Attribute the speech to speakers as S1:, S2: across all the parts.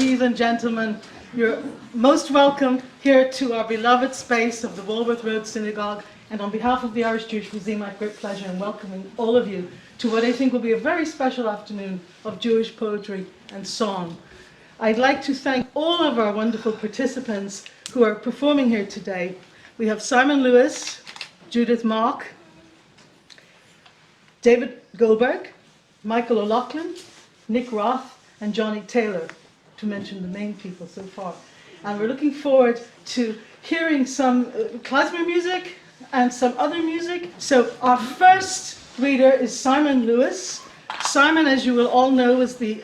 S1: ladies and gentlemen, you're most welcome here to our beloved space of the Walworth Road Synagogue. And on behalf of the Irish Jewish Museum, I have great pleasure in welcoming all of you to what I think will be a very special afternoon of Jewish poetry and song. I'd like to thank all of our wonderful participants who are performing here today. We have Simon Lewis, Judith Mock, David Goldberg, Michael O'Loughlin, Nick Roth, and Johnny Taylor, to mention the main people so far. And we're looking forward to hearing some klezmer music and some other music. So our first reader is Simon Lewis. Simon, as you will all know, is the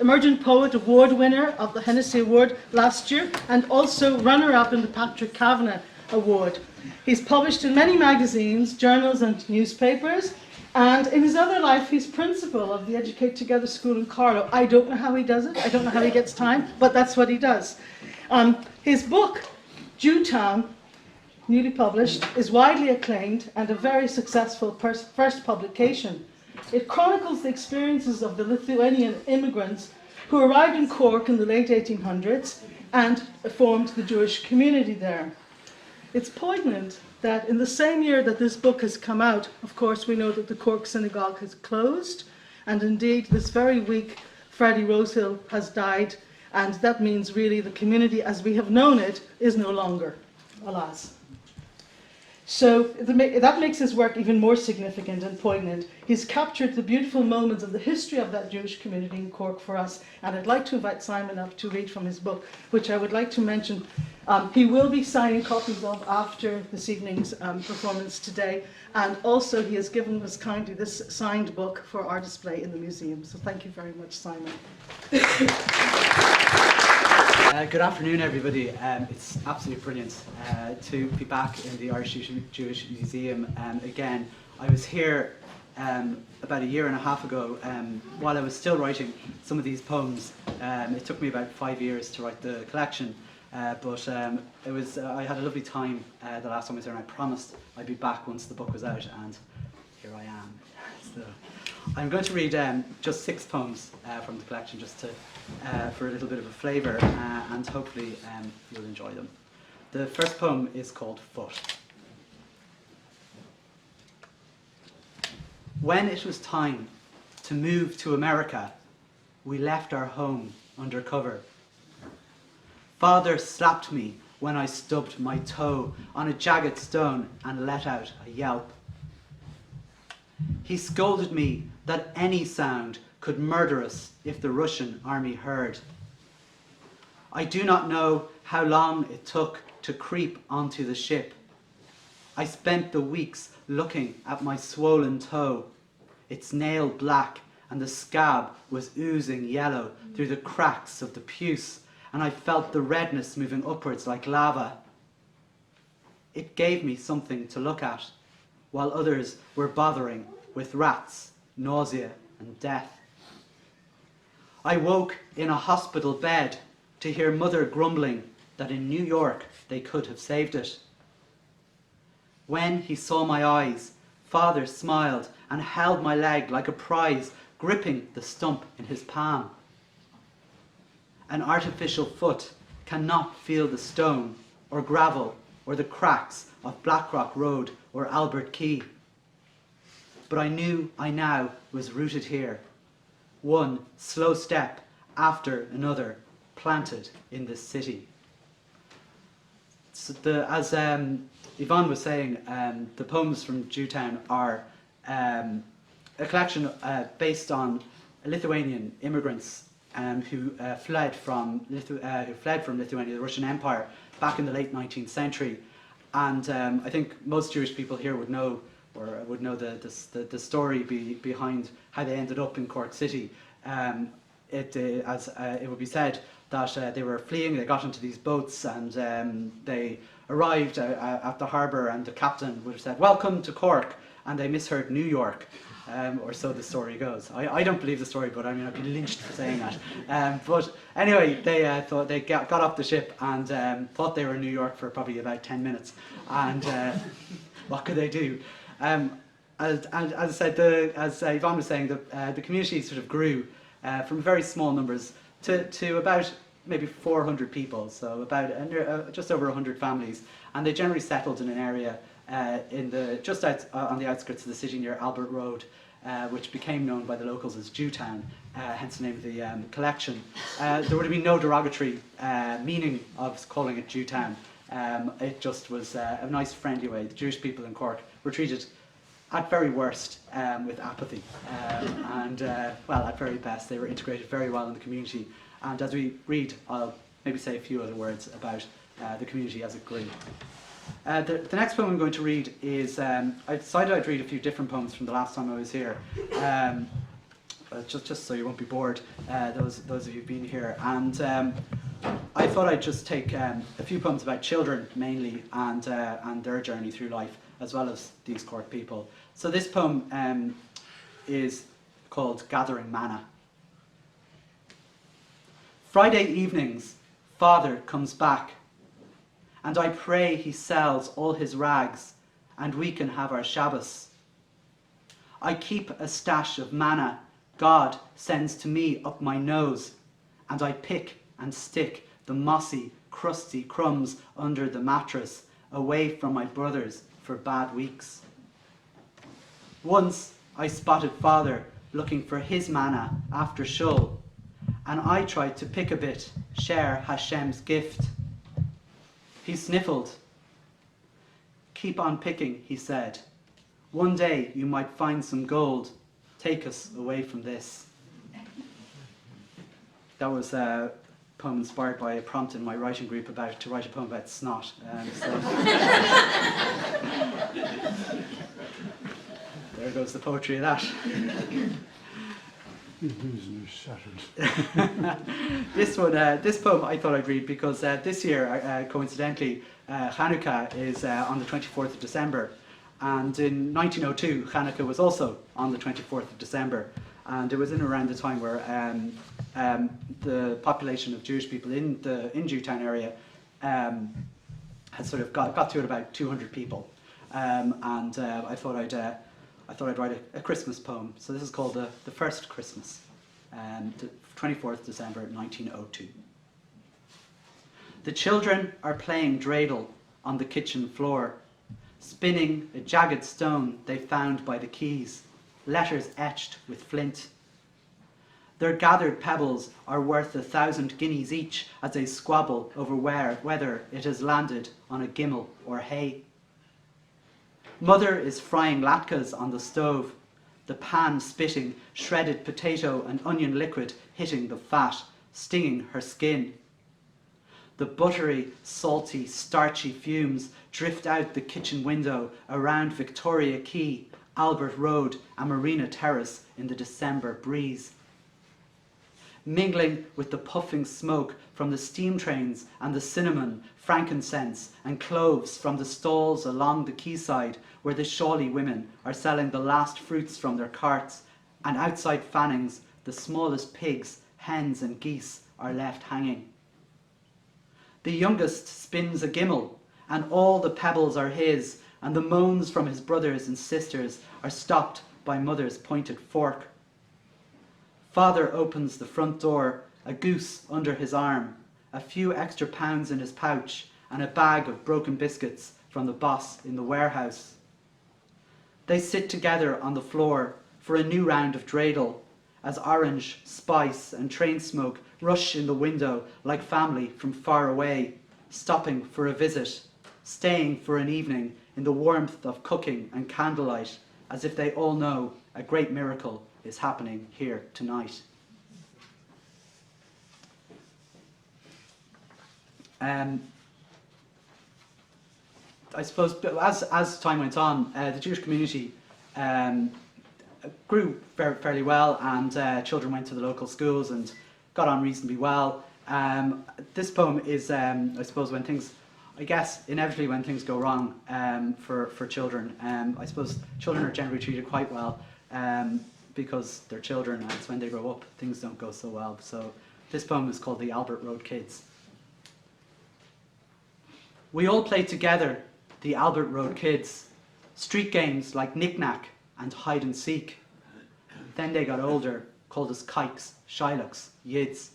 S1: Emerging Poet Award winner of the Hennessy Award last year, and also runner-up in the Patrick Kavanagh Award. He's published in many magazines, journals, and newspapers. And in his other life, he's principal of the Educate Together School in Carlow. I don't know how he does it. I don't know how he gets time, but that's what he does. His book, Jewtown, newly published, is widely acclaimed and a very successful first publication. It chronicles the experiences of the Lithuanian immigrants who arrived in Cork in the late 1800s and formed the Jewish community there. It's poignant that in the same year that this book has come out, of course, we know that the Cork Synagogue has closed, and indeed this very week Freddie Rosehill has died, and that means really the community as we have known it is no longer, alas. So that makes his work even more significant and poignant. He's captured the beautiful moments of the history of that Jewish community in Cork for us, and I'd like to invite Simon up to read from his book, which I would like to mention he will be signing copies of after this evening's performance today, and also he has given us kindly this signed book for our display in the museum. So thank you very much, Simon.
S2: Good afternoon, everybody. It's absolutely brilliant to be back in the Irish Jewish Museum again. I was here about a year and a half ago while I was still writing some of these poems. It took me about 5 years to write the collection, but I had a lovely time the last time I was there, and I promised I'd be back once the book was out, and here I am. So, I'm going to read just 6 poems from the collection, just to for a little bit of a flavour, and hopefully you'll enjoy them. The first poem is called Foot. When it was time to move to America, we left our home under cover. Father slapped me when I stubbed my toe on a jagged stone and let out a yelp. He scolded me that any sound could murder us if the Russian army heard. I do not know how long it took to creep onto the ship. I spent the weeks looking at my swollen toe. Its nail black, and the scab was oozing yellow through the cracks of the puce, and I felt the redness moving upwards like lava. It gave me something to look at, while others were bothering with rats, nausea, and death. I woke in a hospital bed to hear Mother grumbling that in New York they could have saved it. When he saw my eyes, Father smiled and held my leg like a prize, gripping the stump in his palm. An artificial foot cannot feel the stone or gravel or the cracks of Blackrock Road or Albert Quay. But I knew I now was rooted here, one slow step after another, planted in this city. So as Yvonne was saying, the poems from Jewtown are a collection based on Lithuanian immigrants who fled from Lithuania, the Russian Empire, back in the late 19th century. And I think most Jewish people here would know the story behind how they ended up in Cork City. It would be said that they were fleeing, they got into these boats, and they arrived at the harbour, and the captain would have said, "Welcome to Cork," and they misheard New York, or so the story goes. I don't believe the story, but I mean, I'd be lynched for saying that. But anyway, they thought they got off the ship and thought they were in New York for probably about 10 minutes, and what could they do? As I said, as Yvonne was saying, the community sort of grew from very small numbers to about maybe 400 people, so about just over 100 families, and they generally settled in an area just on the outskirts of the city near Albert Road, which became known by the locals as Jewtown, hence the name of the collection. There would have been no derogatory meaning of calling it Jewtown. It just was a nice, friendly way. The Jewish people in Cork were treated, at very worst, with apathy, and at very best, they were integrated very well in the community. And as we read, I'll maybe say a few other words about the community as it grew. The next poem I'm going to read is, I decided I'd read a few different poems from the last time I was here, just so you won't be bored, those of you who've been here. And I thought I'd just take a few poems about children, mainly, and their journey through life, as well as these Cork people. So this poem is called Gathering Manna. Friday evenings, Father comes back, and I pray he sells all his rags, and we can have our Shabbos. I keep a stash of manna God sends to me up my nose, and I pick and stick the mossy, crusty crumbs under the mattress, away from my brothers for bad weeks. Once I spotted Father looking for his manna after shul, and I tried to pick a bit, share Hashem's gift. He sniffled. Keep on picking, he said. One day you might find some gold. Take us away from this. That was a poem inspired by a prompt in my writing group to write a poem about snot. There goes the poetry of that. This poem I thought I'd read because this year, coincidentally, Hanukkah is on the 24th of December, and in 1902 Hanukkah was also on the 24th of December, and it was in around the time where the population of Jewish people in Jewtown area had sort of got to about 200 people, and I thought I'd write a Christmas poem. So this is called The First Christmas, the 24th December 1902. The children are playing dreidel on the kitchen floor, spinning a jagged stone they found by the quays, letters etched with flint. Their gathered pebbles are worth 1,000 guineas each as they squabble over whether it has landed on a gimel or hay. Mother is frying latkes on the stove, the pan spitting shredded potato and onion liquid hitting the fat, stinging her skin. The buttery, salty, starchy fumes drift out the kitchen window around Victoria Quay, Albert Road and Marina Terrace in the December breeze. Mingling with the puffing smoke from the steam trains and the cinnamon, frankincense and cloves from the stalls along the quayside where the Shawley women are selling the last fruits from their carts, and outside Fannings the smallest pigs, hens and geese are left hanging. The youngest spins a gimel, and all the pebbles are his, and the moans from his brothers and sisters are stopped by mother's pointed fork. Father opens the front door, a goose under his arm, a few extra pounds in his pouch, and a bag of broken biscuits from the boss in the warehouse. They sit together on the floor for a new round of dreidel, as orange, spice and train smoke rush in the window like family from far away, stopping for a visit, staying for an evening in the warmth of cooking and candlelight, as if they all know a great miracle is happening here tonight. I suppose as time went on, the Jewish community grew fairly well, and children went to the local schools and got on reasonably well. This poem is, I suppose, inevitably when things go wrong for children. I suppose children are generally treated quite well because they're children, and it's when they grow up things don't go so well. So this poem is called The Albert Road Kids. We all played together, the Albert Road kids, street games like knick-knack and hide and seek. Then they got older, called us kikes, shylocks, yids.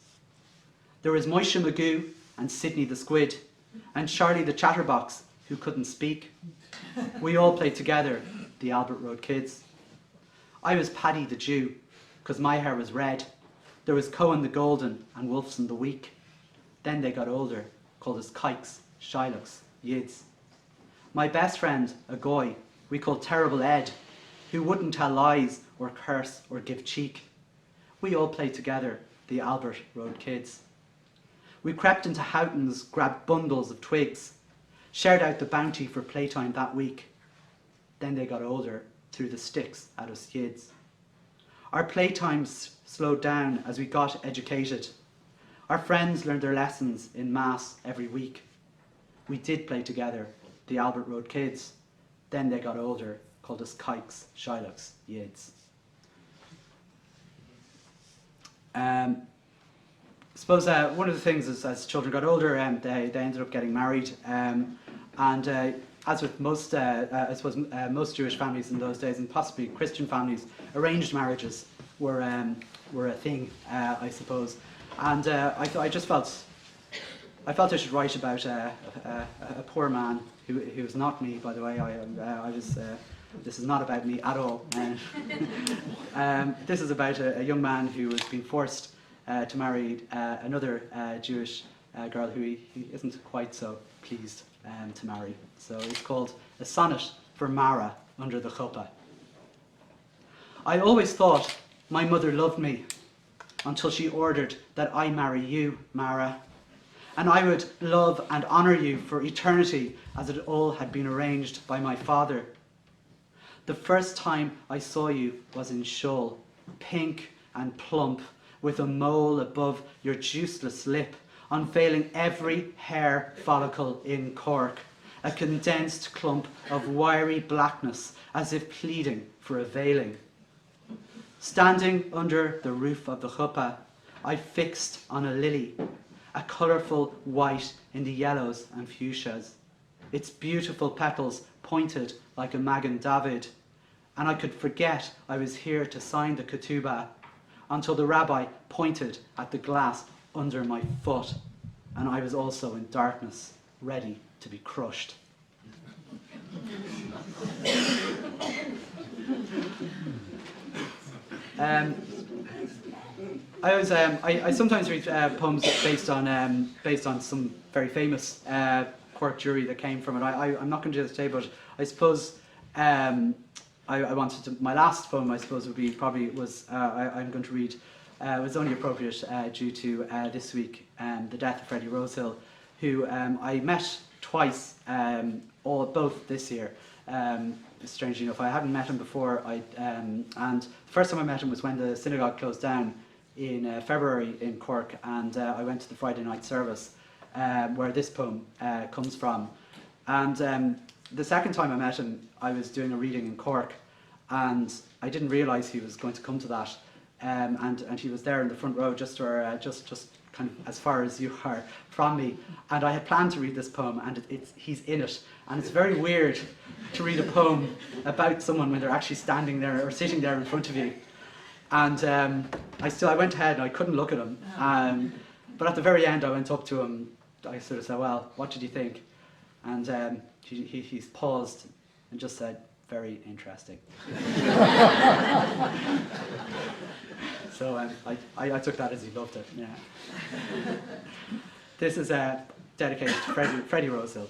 S2: There was Moishe Magoo and Sidney the Squid and Charlie the Chatterbox, who couldn't speak. We all played together, the Albert Road kids. I was Paddy the Jew, because my hair was red. There was Cohen the Golden and Wolfson the Weak. Then they got older, called us Kikes, Shylocks, Yids. My best friend, a goy, we called Terrible Ed, who wouldn't tell lies or curse or give cheek. We all played together, the Albert Road kids. We crept into Houghton's, grabbed bundles of twigs, shared out the bounty for playtime that week. Then they got older, threw the sticks at us Yids. Our playtimes slowed down as we got educated. Our friends learned their lessons in mass every week. We did play together, the Albert Road kids. Then they got older, called us Kikes, Shylocks, Yids. I suppose one of the things is, as children got older, they ended up getting married. As with most, I suppose, most Jewish families in those days, and possibly Christian families, arranged marriages were a thing, I suppose. And I just felt I should write about a poor man who was not me, by the way. This is not about me at all. This is about a young man who was being forced to marry another Jewish girl who he isn't quite so pleased to marry. So it's called A Sonnet for Mara Under the Chuppah. I always thought my mother loved me until she ordered that I marry you, Mara, and I would love and honour you for eternity as it all had been arranged by my father. The first time I saw you was in Shoal, pink and plump, with a mole above your juiceless lip, unveiling every hair follicle in Cork, a condensed clump of wiry blackness as if pleading for a veiling. Standing under the roof of the chuppah, I fixed on a lily, a colourful white in the yellows and fuchsias, its beautiful petals pointed like a Magen David, and I could forget I was here to sign the ketubah until the rabbi pointed at the glass under my foot, and I was also in darkness, ready to be crushed. I sometimes read poems based on some very famous Cork Jewry that came from it. I'm not going to do that today, but I suppose I wanted to. My last poem, I suppose, would be I'm going to read. Was only appropriate due to this week the death of Freddie Rosehill, who I met twice, both this year. Strangely enough, I hadn't met him before. And the first time I met him was when the synagogue closed down in February in Cork, and I went to the Friday night service where this poem comes from. And the second time I met him, I was doing a reading in Cork, and I didn't realise he was going to come to that. And he was there in the front row, just kind of as far as you are from me. And I had planned to read this poem, and he's in it. And it's very weird to read a poem about someone when they're actually standing there or sitting there in front of you. And I went ahead and I couldn't look at him. But at the very end, I went up to him. I sort of said, "Well, what did you think?" And he's paused and just said, "Very interesting." So I took that as he loved it. Yeah. This is dedicated to Freddie Rosehill.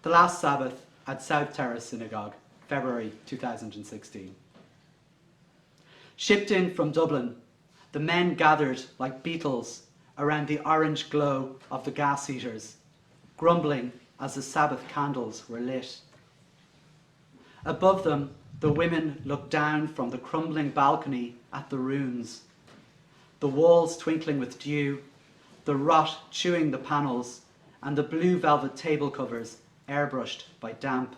S2: The last Sabbath at South Terrace Synagogue, February 2016. Shipped in from Dublin, the men gathered like beetles around the orange glow of the gas heaters, grumbling as the Sabbath candles were lit. Above them, the women looked down from the crumbling balcony at the ruins, the walls twinkling with dew, the rot chewing the panels, and the blue velvet table covers airbrushed by damp.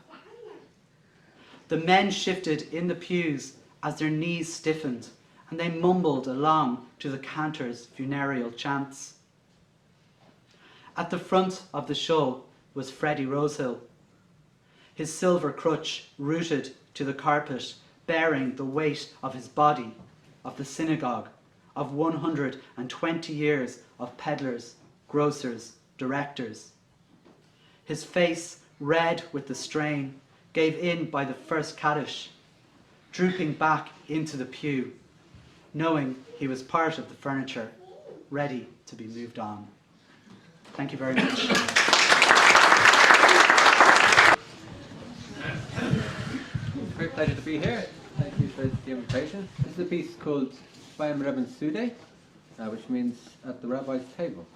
S2: The men shifted in the pews as their knees stiffened, and they mumbled along to the cantor's funereal chants. At the front of the show was Freddie Rosehill, his silver crutch rooted to the carpet, bearing the weight of his body, of the synagogue, of 120 years of peddlers, grocers, directors. His face, red with the strain, gave in by the first Kaddish, drooping back into the pew, knowing he was part of the furniture, ready to be moved on. Thank you very much.
S3: Great pleasure to be here. Thank you for the invitation. This is a piece called Beim Rebben Sude, which means at the Rabbi's table.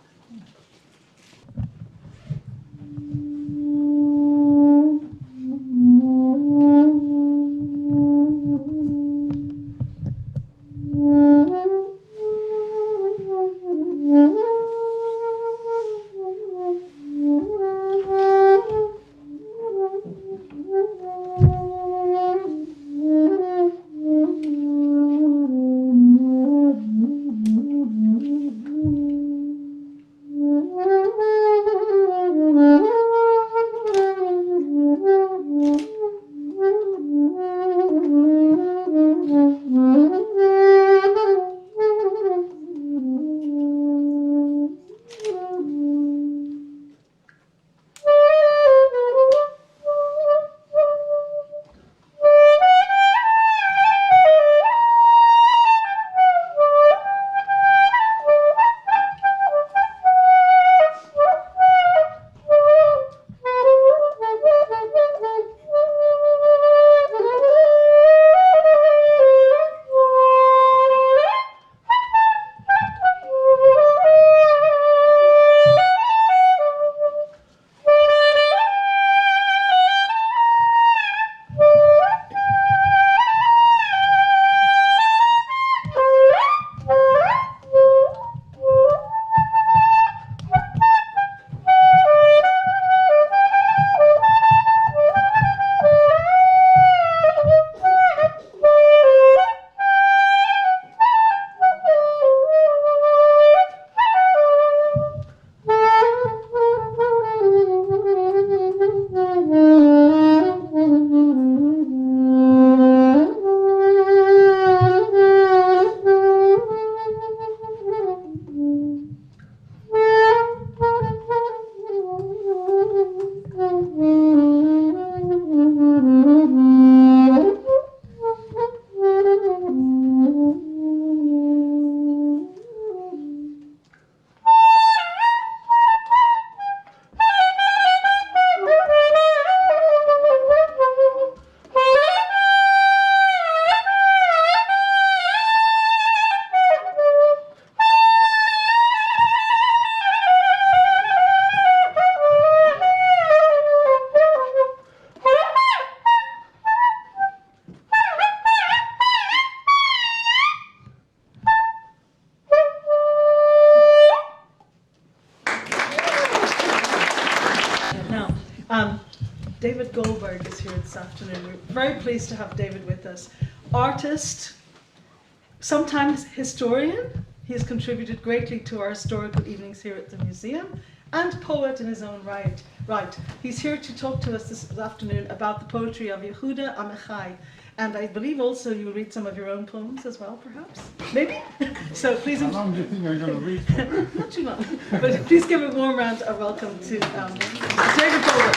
S1: David Goldberg is here this afternoon. We're very pleased to have David with us. Artist, sometimes historian. He has contributed greatly to our historical evenings here at the museum, and poet in his own right. He's here to talk to us this afternoon about the poetry of Yehuda Amichai. And I believe also you'll read some of your own poems as well, perhaps? Maybe? So please...
S4: How long do you think I'm going to read for?
S1: Not too long. But please give a warm round of welcome to David Goldberg.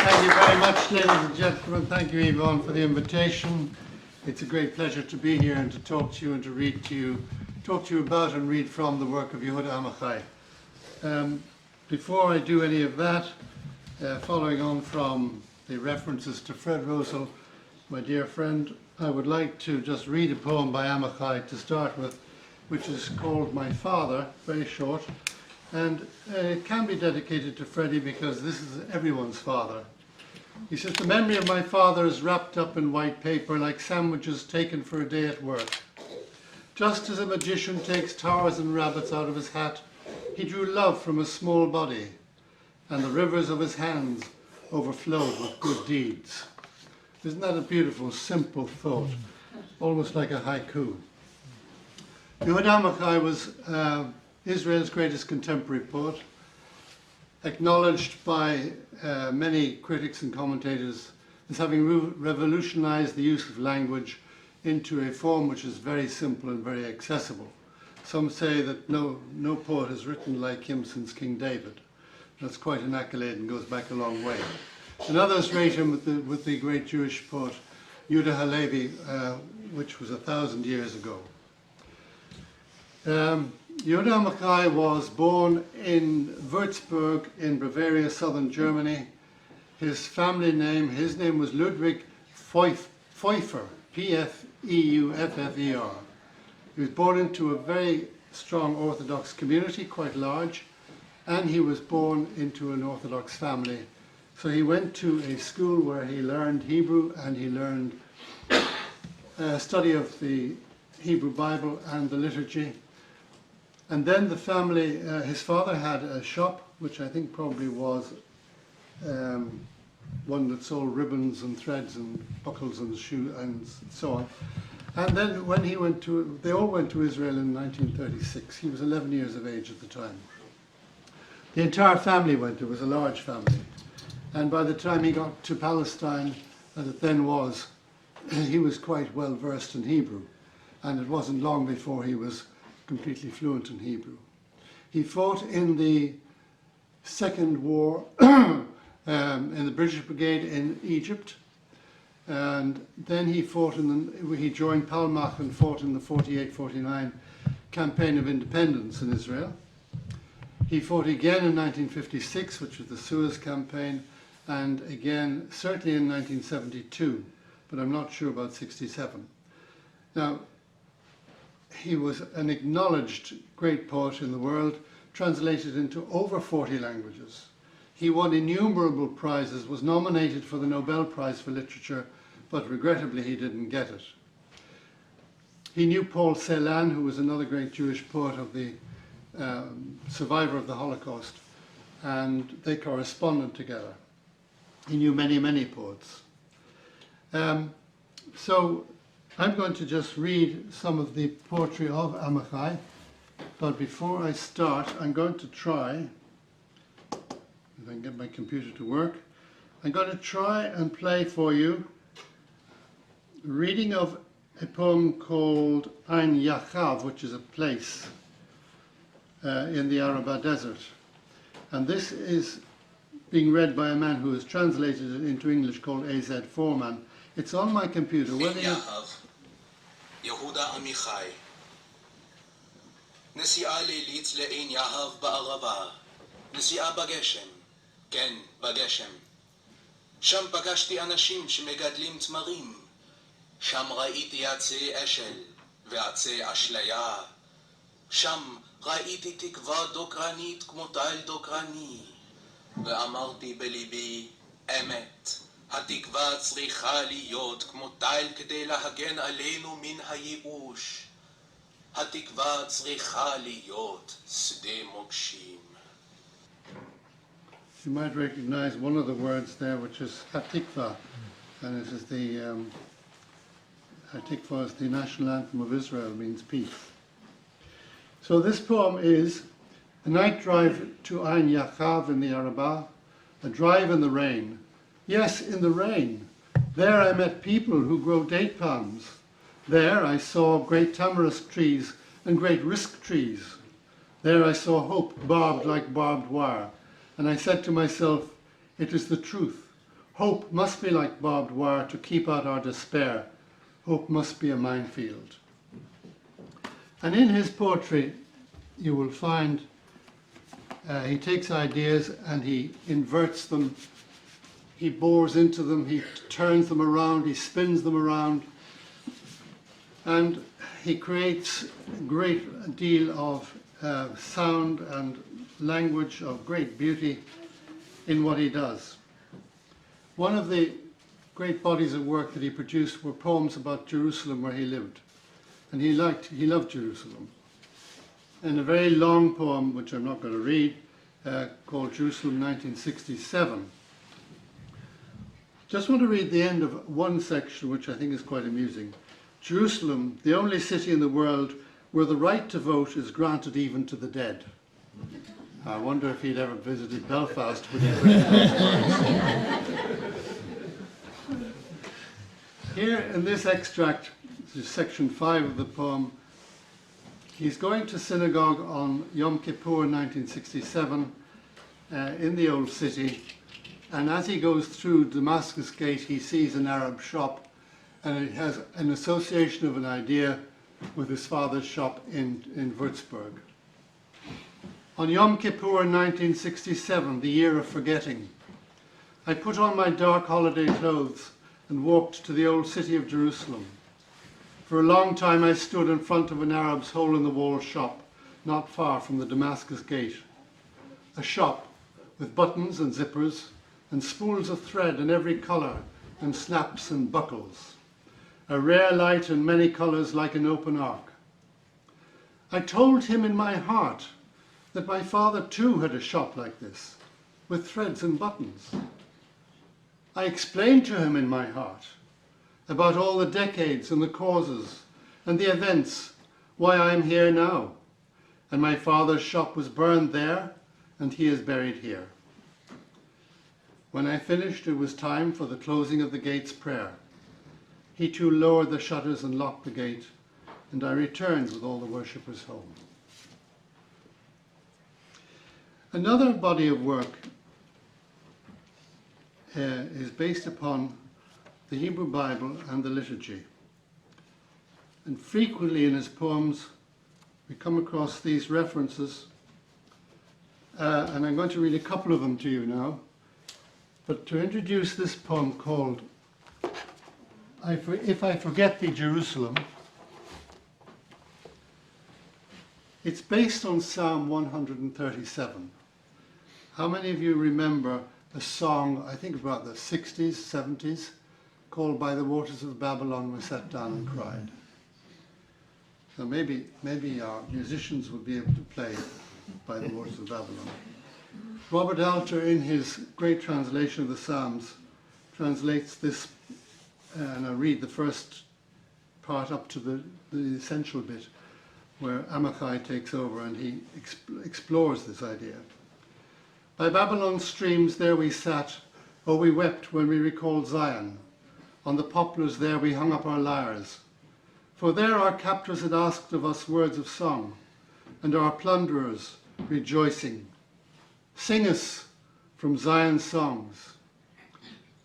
S4: Thank you very much, ladies and gentlemen. Thank you, Yvonne, for the invitation. It's a great pleasure to be here and to talk to you and to read to you, talk to you about and read from the work of Yehuda Amichai. Before I do any of that, following on from the references to Fred Rosal, my dear friend, I would like to just read a poem by Amichai to start with, which is called My Father, very short, and it can be dedicated to Freddie because this is everyone's father. He says, the memory of my father is wrapped up in white paper like sandwiches taken for a day at work. Just as a magician takes towers and rabbits out of his hat, he drew love from a small body, and the rivers of his hands overflowed with good deeds. Isn't that a beautiful, simple thought? Almost like a haiku. Yehuda Amichai was Israel's greatest contemporary poet, acknowledged by many critics and commentators as having revolutionized the use of language into a form which is very simple and very accessible. Some say that no poet has written like him since King David. That's quite an accolade and goes back a long way. And others rate him with the great Jewish poet Yehuda Halevi, which was 1,000 years ago. Yehuda Amichai was born in Würzburg in Bavaria, southern Germany. His name was Ludwig Pfeuffer, P-F-E-U-F-F-E-R. He was born into a very strong Orthodox community, quite large, and he was born into an Orthodox family. So he went to a school where he learned Hebrew and he learned study of the Hebrew Bible and the liturgy. And then the family, his father had a shop, which I think probably was one that sold ribbons and threads and buckles and shoes and so on. And then when they all went to Israel in 1936. He was 11 years of age at the time. The entire family went. It was a large family. And by the time he got to Palestine, as it then was, he was quite well versed in Hebrew. And it wasn't long before he was completely fluent in Hebrew. He fought in the Second War in the British Brigade in Egypt, and then he joined Palmach and fought in the 48-49 campaign of independence in Israel. He fought again in 1956, which was the Suez campaign, and again certainly in 1972, but I'm not sure about 67. Now, he was an acknowledged great poet in the world, translated into over 40 languages. He won innumerable prizes, was nominated for the Nobel Prize for Literature, but regrettably he didn't get it. He knew Paul Celan, who was another great Jewish poet of the survivor of the Holocaust, and they corresponded together. He knew many, many poets. So I'm going to just read some of the poetry of Amichai, but before I start, I'm going to try, if I can get my computer to work, I'm going to try and play for you a reading of a poem called Ein Yachav, which is a place in the Arabah Desert. And this is being read by a man who has translated it into English called A.Z. Foreman. It's on my computer.
S5: Yehuda Amichai. נסיעה לילית לעין יהב בערבה, נסיעה בגשם, כן, בגשם. שם פגשתי אנשים שמגדלים תמרים, שם ראיתי עצי אשל ועצי אשליה, שם ראיתי תקווה דוקרנית כמו טל דוקרני, ואמרתי בליבי, אמת, התקווה צריכה להיות כמו טל כדי להגן עלינו מן הייאוש. התקווה צריכה להיות שדה מוקשים.
S4: You might recognize one of the words there, which is Hatikva, and it is the Hatikva is the national anthem of Israel, means peace. So this poem is a night drive to Ein Yachav in the Arabah, a drive in the rain. Yes, in the rain. There I met people who grow date palms. There I saw great tamarisk trees and great risk trees. There I saw hope barbed like barbed wire. And I said to myself, it is the truth. Hope must be like barbed wire to keep out our despair. Hope must be a minefield. And in his poetry, you will find he takes ideas and he inverts them. He bores into them, he turns them around, he spins them around. And he creates a great deal of sound and language of great beauty in what he does. One of the great bodies of work that he produced were poems about Jerusalem where he lived. And he loved Jerusalem. And a very long poem, which I'm not going to read, called Jerusalem 1967. Just want to read the end of one section, which I think is quite amusing. Jerusalem, the only city in the world where the right to vote is granted even to the dead. I wonder if he'd ever visited Belfast with his Here in this extract, This is section 5 of the poem. He's going to synagogue on Yom Kippur 1967 in the old city, and as he goes through Damascus Gate he sees an Arab shop, and it has an association of an idea with his father's shop in Würzburg. On Yom Kippur 1967, the year of forgetting, I put on my dark holiday clothes and walked to the old city of Jerusalem. For a long time I stood in front of an Arab's hole-in-the-wall shop, not far from the Damascus Gate. A shop with buttons and zippers and spools of thread in every colour and snaps and buckles. A rare light in many colours like an open ark. I told him in my heart that my father too had a shop like this, with threads and buttons. I explained to him in my heart about all the decades and the causes and the events, why I am here now, and my father's shop was burned there and he is buried here. When I finished, it was time for the closing of the gate's prayer. He too lowered the shutters and locked the gate, and I returned with all the worshippers home. Another body of work is based upon the Hebrew Bible and the liturgy. And frequently in his poems we come across these references, and I'm going to read a couple of them to you now. But to introduce this poem called If I Forget Thee, Jerusalem, it's based on Psalm 137. How many of you remember a song, I think about the 60s, 70s, called By the Waters of Babylon We Sat Down and Cried? So maybe our musicians would be able to play By the Waters of Babylon. Robert Alter, in his great translation of the Psalms, translates this, and I'll read the first part up to the essential bit, where Amichai takes over and he explores this idea. By Babylon's streams there we sat, oh we wept when we recalled Zion. On the poplars there we hung up our lyres. For there our captors had asked of us words of song, and our plunderers rejoicing. Sing us from Zion's songs.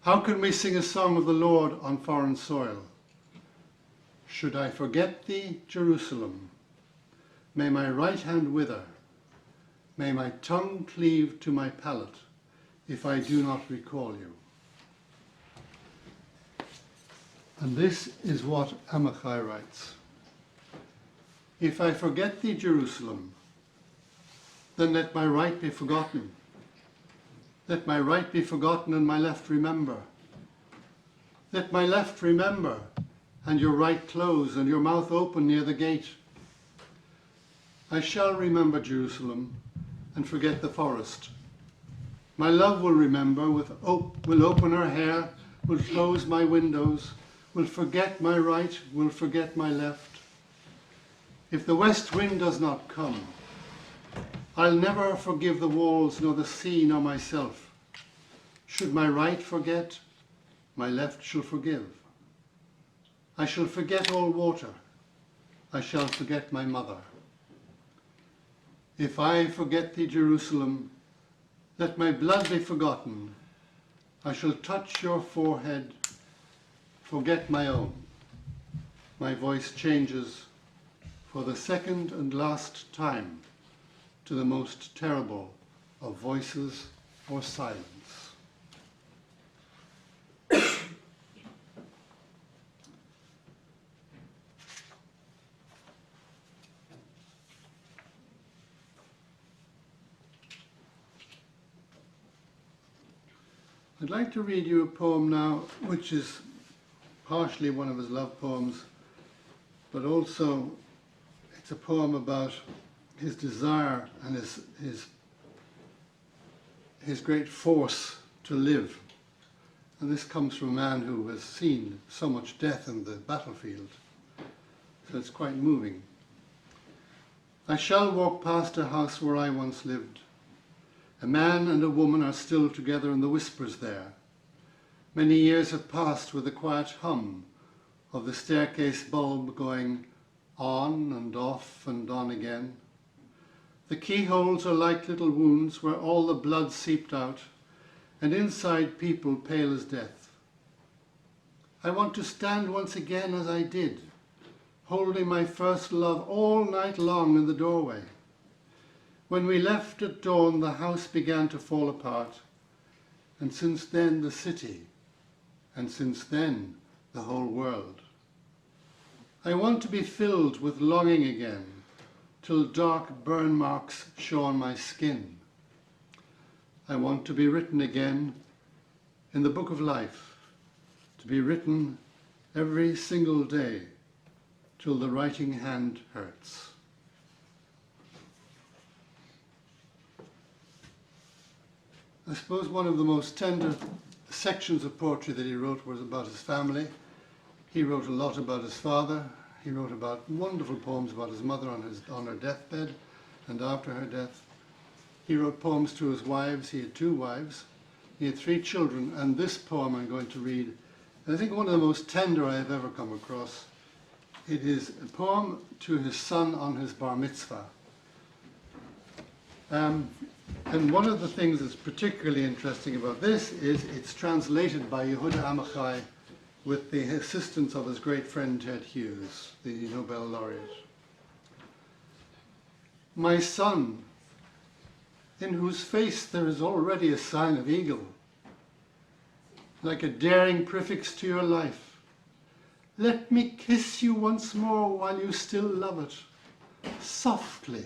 S4: How can we sing a song of the Lord on foreign soil? Should I forget thee, Jerusalem? May my right hand wither. May my tongue cleave to my palate if I do not recall you. And this is what Amichai writes. If I forget thee, Jerusalem, then let my right be forgotten. Let my right be forgotten and my left remember. Let my left remember and your right close and your mouth open near the gate. I shall remember Jerusalem and forget the forest. My love will remember, will open her hair, will close my windows, will forget my right, will forget my left. If the west wind does not come, I'll never forgive the walls, nor the sea, nor myself. Should my right forget, my left shall forgive. I shall forget all water. I shall forget my mother. If I forget thee, Jerusalem, let my blood be forgotten. I shall touch your forehead, forget my own. My voice changes for the second and last time to the most terrible of voices or silence. I'd like to read you a poem now, which is partially one of his love poems, but also it's a poem about his desire and his great force to live. And this comes from a man who has seen so much death in the battlefield. So it's quite moving. I shall walk past a house where I once lived. A man and a woman are still together in the whispers there. Many years have passed with a quiet hum of the staircase bulb going on and off and on again. The keyholes are like little wounds where all the blood seeped out, and inside people pale as death. I want to stand once again as I did, holding my first love all night long in the doorway. When we left at dawn, the house began to fall apart, and since then the city, and since then the whole world. I want to be filled with longing again, till dark burn marks show on my skin. I want to be written again in the book of life, to be written every single day till the writing hand hurts. I suppose one of the most tender sections of poetry that he wrote was about his family. He wrote a lot about his father. He wrote about wonderful poems about his mother on her deathbed and after her death. He wrote poems to his wives. He had 2 wives. He had 3 children, and this poem I'm going to read, I think one of the most tender I have ever come across. It is a poem to his son on his bar mitzvah. And one of the things that's particularly interesting about this is it's translated by Yehuda Amichai with the assistance of his great friend Ted Hughes, the Nobel laureate. My son, in whose face there is already a sign of eagle, like a daring prefix to your life, let me kiss you once more while you still love it, softly,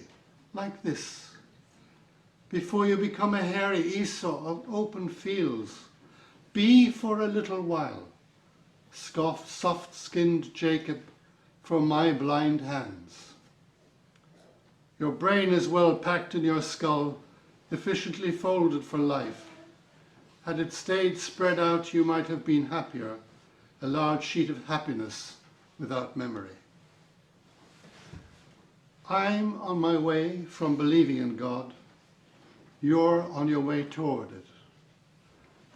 S4: like this, before you become a hairy Esau of open fields. Be for a little while soft-skinned Jacob from my blind hands. Your brain is well packed in your skull, efficiently folded for life. Had it stayed spread out, you might have been happier, a large sheet of happiness without memory. I'm on my way from believing in God. You're on your way toward it.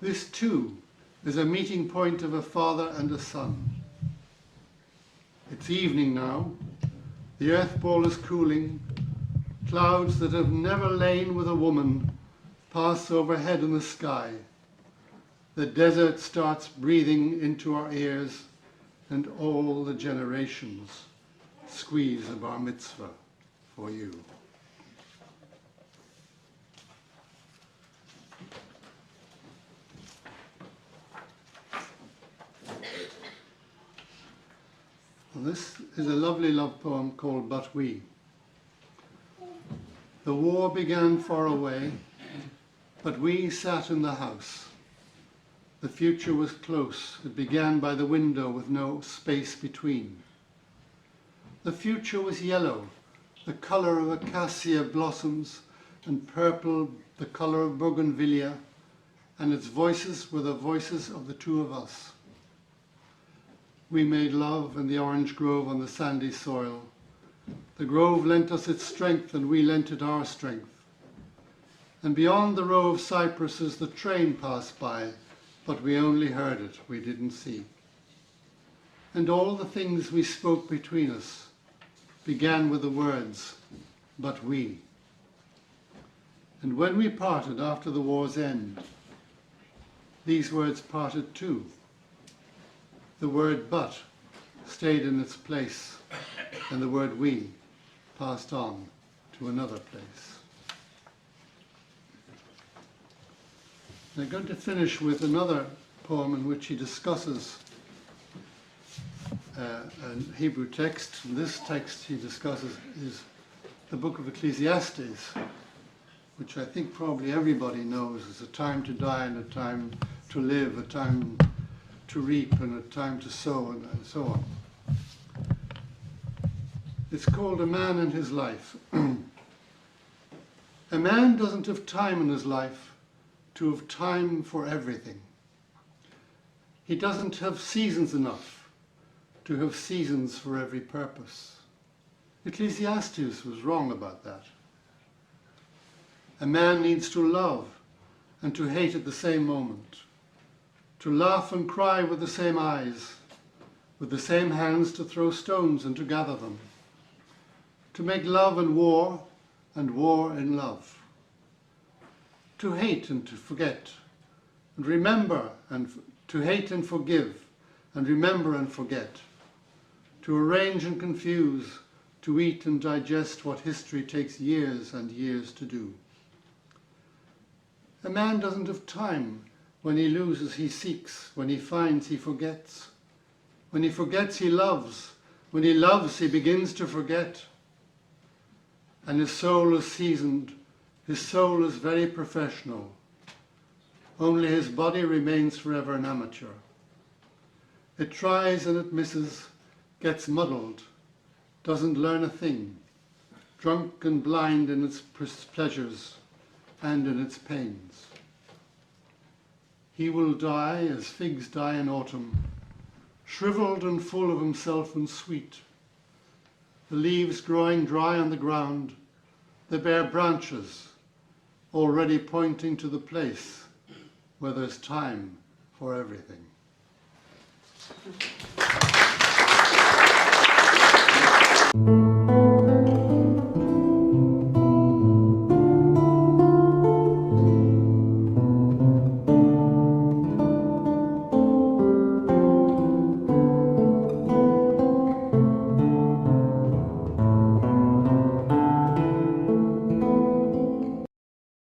S4: This too is a meeting point of a father and a son. It's evening now. The earth ball is cooling. Clouds that have never lain with a woman pass overhead in the sky. The desert starts breathing into our ears, and all the generations squeeze a bar mitzvah for you. Well, this is a lovely love poem called But We. The war began far away, but we sat in the house. The future was close. It began by the window with no space between. The future was yellow, the color of acacia blossoms, and purple, the color of bougainvillea, and its voices were the voices of the 2 of us. We made love in the orange grove on the sandy soil. The grove lent us its strength, and we lent it our strength. And beyond the row of cypresses the train passed by, but we only heard it, we didn't see. And all the things we spoke between us began with the words, but we. And when we parted after the war's end, these words parted too. The word but stayed in its place, and the word we passed on to another place. I'm going to finish with another poem in which he discusses a Hebrew text. This text he discusses is the book of Ecclesiastes, which I think probably everybody knows is a time to die and a time to live, a time to reap and a time to sow, and so on. It's called A Man and His Life. A man doesn't have time in his life to have time for everything. He doesn't have seasons enough to have seasons for every purpose. Ecclesiastes was wrong about that. A man needs to love and to hate at the same moment, to laugh and cry with the same eyes, with the same hands to throw stones and to gather them, to make love and war in love, to hate and to forget, and remember, and to hate and forgive, and remember and forget, to arrange and confuse, to eat and digest what history takes years and years to do. A man doesn't have time. When he loses, he seeks. When he finds, he forgets. When he forgets, he loves. When he loves, he begins to forget. And his soul is seasoned. His soul is very professional. Only his body remains forever an amateur. It tries and it misses, gets muddled, doesn't learn a thing, drunk and blind in its pleasures and in its pains. He will die as figs die in autumn, shriveled and full of himself and sweet, the leaves growing dry on the ground, the bare branches already pointing to the place where there's time for everything.